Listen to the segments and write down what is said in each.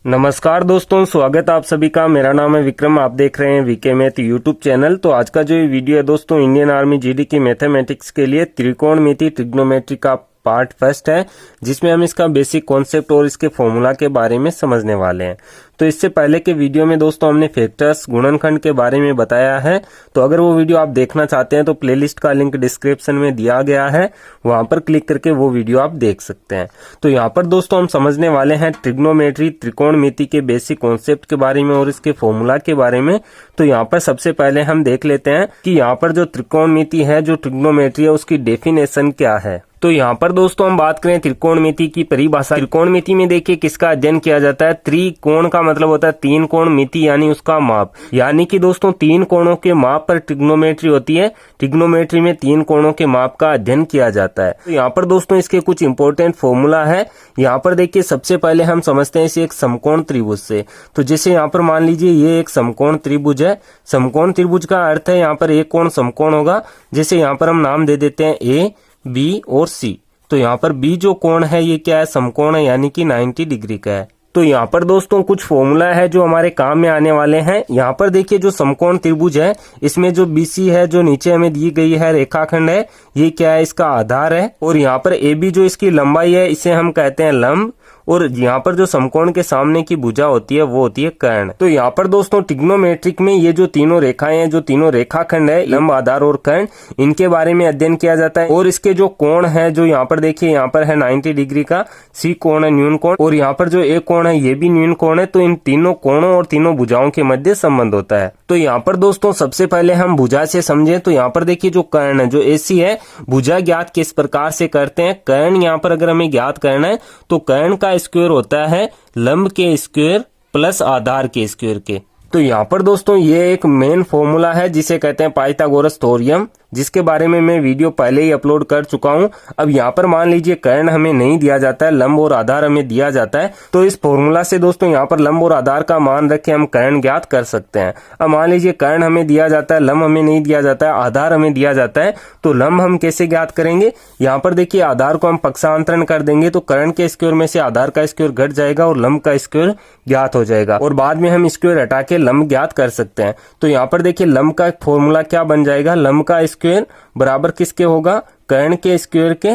नमस्कार दोस्तों, स्वागत आप सभी का। मेरा नाम है विक्रम, आप देख रहे हैं वीके मैथ यूट्यूब चैनल। तो आज का जो ये वीडियो है दोस्तों, इंडियन आर्मी जीडी की मैथमेटिक्स के लिए त्रिकोणमिति ट्रिग्नोमेट्री का पार्ट फर्स्ट है, जिसमें हम इसका बेसिक कॉन्सेप्ट और इसके फॉर्मूला के बारे में समझने वाले हैं। तो इससे पहले के वीडियो में दोस्तों हमने फैक्टर्स गुणनखंड के बारे में बताया है। तो अगर वो वीडियो आप देखना चाहते हैं तो प्लेलिस्ट का लिंक डिस्क्रिप्शन में दिया गया है, वहां पर क्लिक करके वो वीडियो आप देख सकते हैं। तो यहाँ पर दोस्तों हम समझने वाले हैं ट्रिग्नोमेट्री त्रिकोणमिति के बेसिक कॉन्सेप्ट के बारे में और इसके फॉर्मूला के बारे में। तो यहाँ पर सबसे पहले हम देख लेते हैं कि यहाँ पर जो त्रिकोणमिति है, जो ट्रिग्नोमेट्री है, उसकी डेफिनेशन क्या है। तो यहाँ पर दोस्तों हम बात करें त्रिकोणमिति की परिभाषा। त्रिकोणमिति में देखिए किसका अध्ययन किया जाता है। त्रिकोण का मतलब होता है तीन कोण, मिति यानी उसका माप, यानी कि दोस्तों तीन कोणों के माप पर ट्रिग्नोमेट्री होती है। ट्रिग्नोमेट्री में तीन कोणों के माप का अध्ययन किया जाता है। तो यहाँ पर दोस्तों इसके कुछ इंपॉर्टेंट फॉर्मूला है। यहाँ पर देखिए सबसे पहले हम समझते हैं इसे एक समकोण त्रिभुज से। तो जैसे यहाँ पर मान लीजिए ये एक समकोण त्रिभुज है। समकोण त्रिभुज का अर्थ है यहाँ पर एक कोण समकोण होगा। जैसे यहाँ पर हम नाम दे देते हैं ए, बी और सी। तो यहाँ पर बी जो कोण है ये क्या है, समकोण है, यानी कि 90 डिग्री का है। तो यहाँ पर दोस्तों कुछ फॉर्मूला है जो हमारे काम में आने वाले हैं। यहाँ पर देखिए जो समकोण त्रिभुज है, इसमें जो बीसी है जो नीचे हमें दी गई है रेखाखंड है, ये क्या है, इसका आधार है। और यहाँ पर ए बी जो इसकी लंबाई है, इसे हम कहते हैं लंब। और यहाँ पर जो समकोण के सामने की भुजा होती है वो होती है कर्ण। तो यहाँ पर दोस्तों ट्रिग्नोमेट्रिक में ये जो तीनों रेखाएं हैं, जो तीनों रेखाखंड है, लंब, आधार और कर्ण, इनके बारे में अध्ययन किया जाता है। और इसके जो कोण है, जो यहाँ पर देखिए यहाँ पर है 90 डिग्री का सी कोण है, न्यून कोण, और यहाँ पर जो एक कोण है ये भी न्यून कोण है। तो इन तीनों कोणों और तीनों भुजाओं के मध्य संबंध होता है। तो यहाँ पर दोस्तों सबसे पहले हम भुजा से समझे। तो यहाँ पर देखिए जो कर्ण है, जो एसी है, भुजा ज्ञात किस प्रकार से करते हैं। कर्ण यहाँ पर अगर हमें ज्ञात करना है तो कर्ण का स्क्वायर होता है लंब के स्क्वायर प्लस आधार के स्क्वायर के। तो यहाँ पर दोस्तों ये एक मेन फॉर्मूला है जिसे कहते हैं पाइथागोरस थ्योरम, जिसके बारे में मैं वीडियो पहले ही अपलोड कर चुका हूं। अब यहाँ पर मान लीजिए कर्ण हमें नहीं दिया जाता है, लंब और आधार हमें दिया जाता है। तो इस फॉर्मूला से दोस्तों यहाँ पर लंब और आधार का मान रख के हम कर्ण ज्ञात कर सकते हैं। अब मान लीजिए कर्ण हमें दिया जाता है, लंब हमें नहीं दिया जाता है, आधार हमें दिया जाता है। तो लंब हम कैसे ज्ञात करेंगे। यहाँ पर देखिए आधार को हम पक्षांतरण कर देंगे तो कर्ण के स्क्वायर में से आधार का स्क्वायर घट जाएगा और लंब का स्क्वायर ज्ञात हो जाएगा, और बाद में हम स्क्वायर हटा के लंब ज्ञात कर सकते हैं। तो यहाँ पर देखिए लंब का फॉर्मूला क्या बन जाएगा, लंब का स्क्वायर बराबर किसके होगा, कर्ण के स्क्वायर के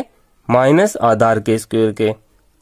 माइनस आधार के स्क्वायर के।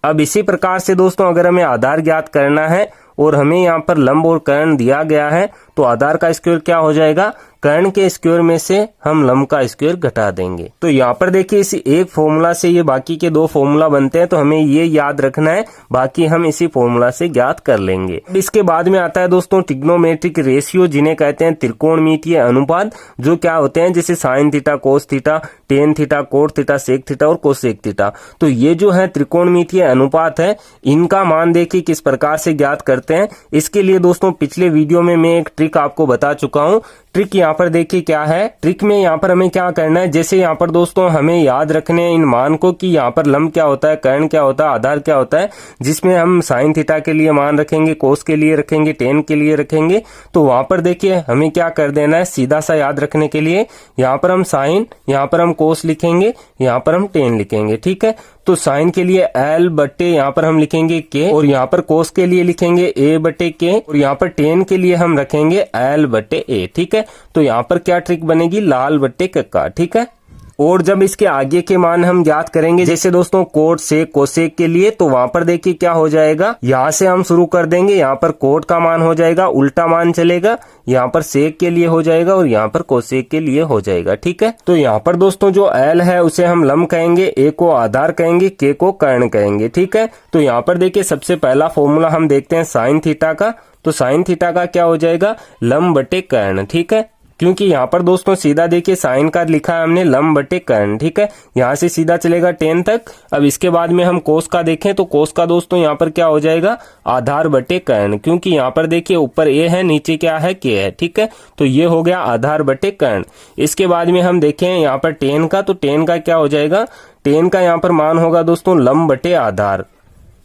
अब इसी प्रकार से दोस्तों अगर हमें आधार ज्ञात करना है और हमें यहाँ पर लंब और कर्ण दिया गया है, तो आधार का स्क्वायर क्या हो जाएगा, कर्ण के स्क्वायर में से हम लंब का स्क्वायर घटा देंगे। तो यहाँ पर देखिए इसी एक फॉर्मूला से ये बाकी के दो फॉर्मूला बनते हैं। तो हमें ये याद रखना है, बाकी हम इसी फॉर्मूला से ज्ञात कर लेंगे। इसके बाद में आता है दोस्तों ट्रिग्नोमेट्रिक रेशियो, जिन्हें कहते हैं त्रिकोणमितीय अनुपात, जो क्या होते हैं जैसे sine theta, cos theta, tan theta, cot theta, sec theta और कोसेक थीटा। तो ये जो है त्रिकोणमितीय अनुपात है, इनका मान देखिए किस प्रकार से ज्ञात करते हैं। इसके लिए दोस्तों पिछले वीडियो में मैं एक ट्रिक आपको बता चुका हूँ। ट्रिक यहाँ पर देखिए क्या है। ट्रिक में यहाँ पर हमें क्या करना है, जैसे यहाँ पर दोस्तों हमें याद रखने हैं इन मान को कि यहाँ पर लंब क्या होता है, कर्ण क्या होता है, आधार क्या होता है, जिसमें हम साइन थीटा के लिए मान रखेंगे, कोस के लिए रखेंगे, टेन के लिए रखेंगे। तो वहां पर देखिए हमें क्या कर देना है, सीधा सा याद रखने के लिए यहाँ पर हम साइन, यहाँ पर हम कोस लिखेंगे, यहाँ पर हम टेन लिखेंगे। ठीक है। तो साइन के लिए एल बट्टे यहाँ पर हम लिखेंगे के, और यहाँ पर कोस के लिए लिखेंगे ए बट्टे के, और यहाँ पर टेन के लिए हम रखेंगे एल बट्टे ए। ठीक है। तो यहाँ पर क्या ट्रिक बनेगी, लाल बट्टे कक्का। ठीक है। और जब इसके आगे के मान हम ज्ञात करेंगे, जैसे दोस्तों कोट से कोसेक के लिए, तो वहां पर देखिए क्या हो जाएगा, यहाँ से हम शुरू कर देंगे। यहाँ पर कोट का मान हो जाएगा, उल्टा मान चलेगा, यहाँ पर सेक के लिए हो जाएगा और यहाँ पर कोसेक के लिए हो जाएगा। ठीक है। तो यहाँ पर दोस्तों जो एल है उसे हम लंब कहेंगे, ए को आधार कहेंगे, के को कर्ण कहेंगे। ठीक है। तो यहाँ पर देखिए सबसे पहला फॉर्मूला हम देखते हैं साइन थीटा का। तो साइन थीटा का क्या हो जाएगा, लंब बटे कर्ण। ठीक है। क्योंकि यहाँ पर दोस्तों सीधा देखिए साइन का लिखा है हमने लंब बटे कर्ण। ठीक है। यहाँ से सीधा चलेगा टेन तक। अब इसके बाद में हम कोस का देखें तो कोस का दोस्तों यहाँ पर क्या हो जाएगा, आधार बटे कर्ण, क्योंकि यहाँ पर देखिए ऊपर ए है, नीचे क्या है, के है। ठीक है। तो ये हो गया आधार बटे कर्ण। इसके बाद में हम देखें यहाँ पर टेन का, तो टेन का क्या हो जाएगा, टेन का यहाँ पर मान होगा दोस्तों लंब बटे आधार,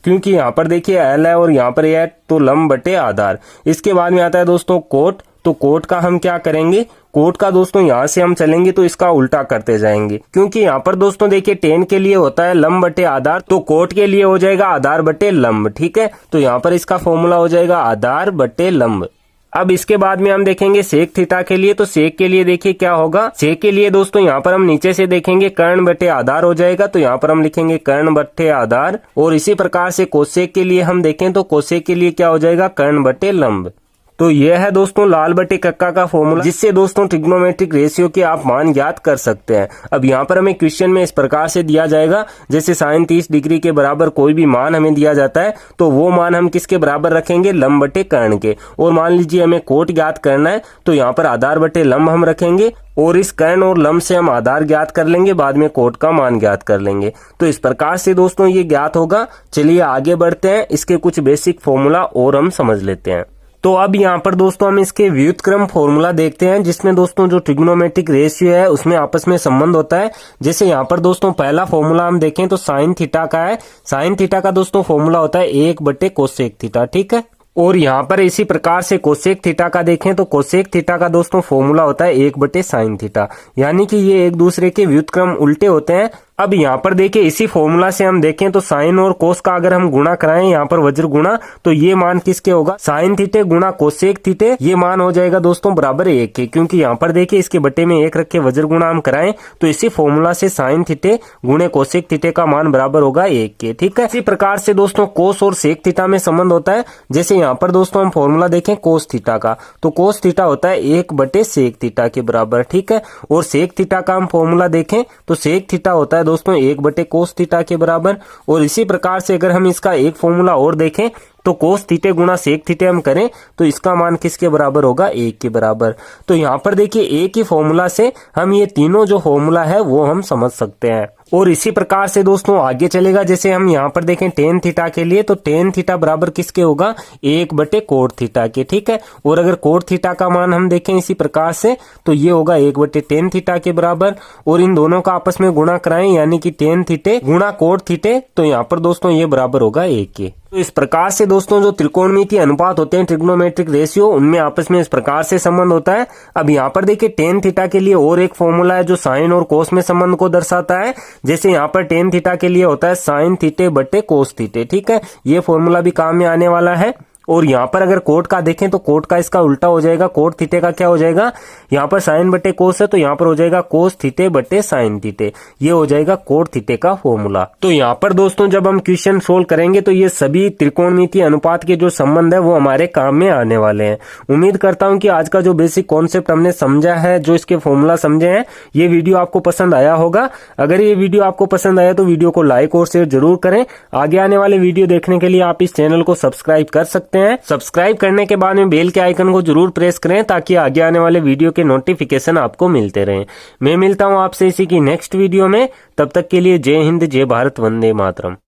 क्योंकि यहाँ पर देखिए एल है और यहाँ पर ए है, तो लंब बटे आधार। इसके बाद में आता है दोस्तों कोट। तो कोट का हम क्या करेंगे, कोट का दोस्तों यहाँ से हम चलेंगे तो इसका उल्टा करते जाएंगे, क्योंकि यहाँ पर दोस्तों देखिए टेन के लिए होता है लंब बटे आधार, तो कोट के लिए हो जाएगा आधार बटे लंब। ठीक है, तो यहाँ पर इसका फॉर्मूला हो जाएगा आधार बटे लंब। अब इसके बाद में हम देखेंगे सेक थीटा के लिए, तो सेक के लिए देखिए क्या होगा। सेक के लिए दोस्तों यहाँ पर हम नीचे से देखेंगे कर्ण बटे आधार हो जाएगा, तो यहाँ पर हम लिखेंगे कर्ण बटे आधार। और इसी प्रकार से कोसेक के लिए हम देखें तो कोसेक के लिए क्या हो जाएगा कर्ण बटे लंब। तो यह है दोस्तों लाल बटे कक्का का फॉर्मूला, जिससे दोस्तों ट्रिग्नोमेट्रिक रेशियो के आप मान ज्ञात कर सकते हैं। अब यहाँ पर हमें क्वेश्चन में इस प्रकार से दिया जाएगा, जैसे साइन 30 डिग्री के बराबर कोई भी मान हमें दिया जाता है, तो वो मान हम किसके बराबर रखेंगे, लंब बटे कर्ण के। और मान लीजिए हमें कोट ज्ञात करना है, तो यहाँ पर आधार बटे लंब हम रखेंगे और इस कर्ण और लंब से हम आधार ज्ञात कर लेंगे, बाद में कोट का मान ज्ञात कर लेंगे। तो इस प्रकार से दोस्तों ये ज्ञात होगा। चलिए आगे बढ़ते हैं, इसके कुछ बेसिक फॉर्मूला और हम समझ लेते हैं। तो अब यहाँ पर दोस्तों हम इसके व्युत्क्रम फॉर्मूला देखते हैं, जिसमें दोस्तों जो ट्रिग्नोमेट्रिक रेशियो है उसमें आपस में संबंध होता है। जैसे यहाँ पर दोस्तों पहला फॉर्मूला हम देखें तो साइन थीटा का है। साइन थीटा का दोस्तों फॉर्मूला होता है 1 बटे कोसेक थीटा। ठीक है, और यहाँ पर इसी प्रकार से कोसेक थीटा का देखें तो कोसेक थीटा का दोस्तों फॉर्मूला होता है 1 बटे साइन थीटा, यानी कि ये एक दूसरे के व्युत्क्रम उल्टे होते हैं। अब यहाँ पर देखिए इसी फॉर्मूला से हम देखें तो साइन और कोस का अगर हम गुणा कराएं यहाँ पर वज्र गुणा, तो ये मान किसके होगा, साइन थीटे गुणा कोसेक थीटे। ये मान हो जाएगा दोस्तों बराबर 1 के, क्योंकि यहाँ पर देखिए इसके बटे में 1 रख के वज्र गुणा हम कराएं तो इसी फॉर्मूला से साइन थीटे गुणे कोसेक थीटे का मान बराबर होगा 1 के। ठीक है, इसी प्रकार से दोस्तों कोस और सेक थीटा में संबंध होता है। जैसे यहाँ पर दोस्तों हम फॉर्मूला देखें कोस थीटा का, तो कोस थीटा होता है 1 बटे सेक थीटा के बराबर। ठीक है, और सेक थीटा का हम फॉर्मूला देखें तो सेक थीटा होता है दोस्तों 1 बटे कोस थीटा के बराबर। और इसी प्रकार से अगर हम इसका एक फॉर्मूला और देखें तो कोस थीटे गुणा सेक थीटे हम करें तो इसका मान किसके बराबर होगा, 1 के बराबर। तो यहाँ पर देखिए एक ही फॉर्मूला से हम ये तीनों जो फॉर्मूला है वो हम समझ सकते हैं। और इसी प्रकार से दोस्तों आगे चलेगा, जैसे हम यहाँ पर देखें टेन थीटा के लिए, तो टेन थीटा बराबर किसके होगा, 1 बटे कोट थीटा के। ठीक है, और अगर कोट थीटा का मान हम देखें इसी प्रकार से तो ये होगा 1 बटे टेन थीटा के बराबर। और इन दोनों का आपस में गुणा कराएं, यानी कि टेन थीटे गुणा कोट थीटे, तो यहाँ पर दोस्तों ये बराबर होगा 1 के। तो इस प्रकार से दोस्तों जो त्रिकोणमितीय अनुपात होते हैं ट्रिग्नोमेट्रिक रेशियो, उनमें आपस में इस प्रकार से संबंध होता है। अब यहाँ पर देखिए टेन थीटा के लिए और एक फॉर्मूला है जो साइन और कोस में संबंध को दर्शाता है। जैसे यहाँ पर टेन थीटा के लिए होता है साइन थीटे बटे कोस थीटे। ठीक है, ये फॉर्मूला भी काम में आने वाला है। और यहाँ पर अगर कोट का देखें तो कोट का इसका उल्टा हो जाएगा, कोट थीटे का क्या हो जाएगा, यहाँ पर साइन बटे कोस है तो यहाँ पर हो जाएगा कोस थीटे बटे साइन थीटे। ये हो जाएगा कोट थीटे का फॉर्मूला। तो यहाँ पर दोस्तों जब हम क्वेश्चन सोल्व करेंगे तो ये सभी त्रिकोणमितीय अनुपात के जो संबंध है वो हमारे काम में आने वाले हैं। उम्मीद करता हूँ कि आज का जो बेसिक कॉन्सेप्ट हमने समझा है, जो इसके फॉर्मूला समझे हैं, ये वीडियो आपको पसंद आया होगा। अगर ये वीडियो आपको पसंद आया तो वीडियो को लाइक और शेयर जरूर करें। आगे आने वाले वीडियो देखने के लिए आप इस चैनल को सब्सक्राइब कर सकते हैं। सब्सक्राइब करने के बाद में बेल के आइकन को जरूर प्रेस करें, ताकि आगे आने वाले वीडियो के नोटिफिकेशन आपको मिलते रहें। मैं मिलता हूं आपसे इसी की नेक्स्ट वीडियो में, तब तक के लिए जय हिंद, जय भारत, वंदे मातरम।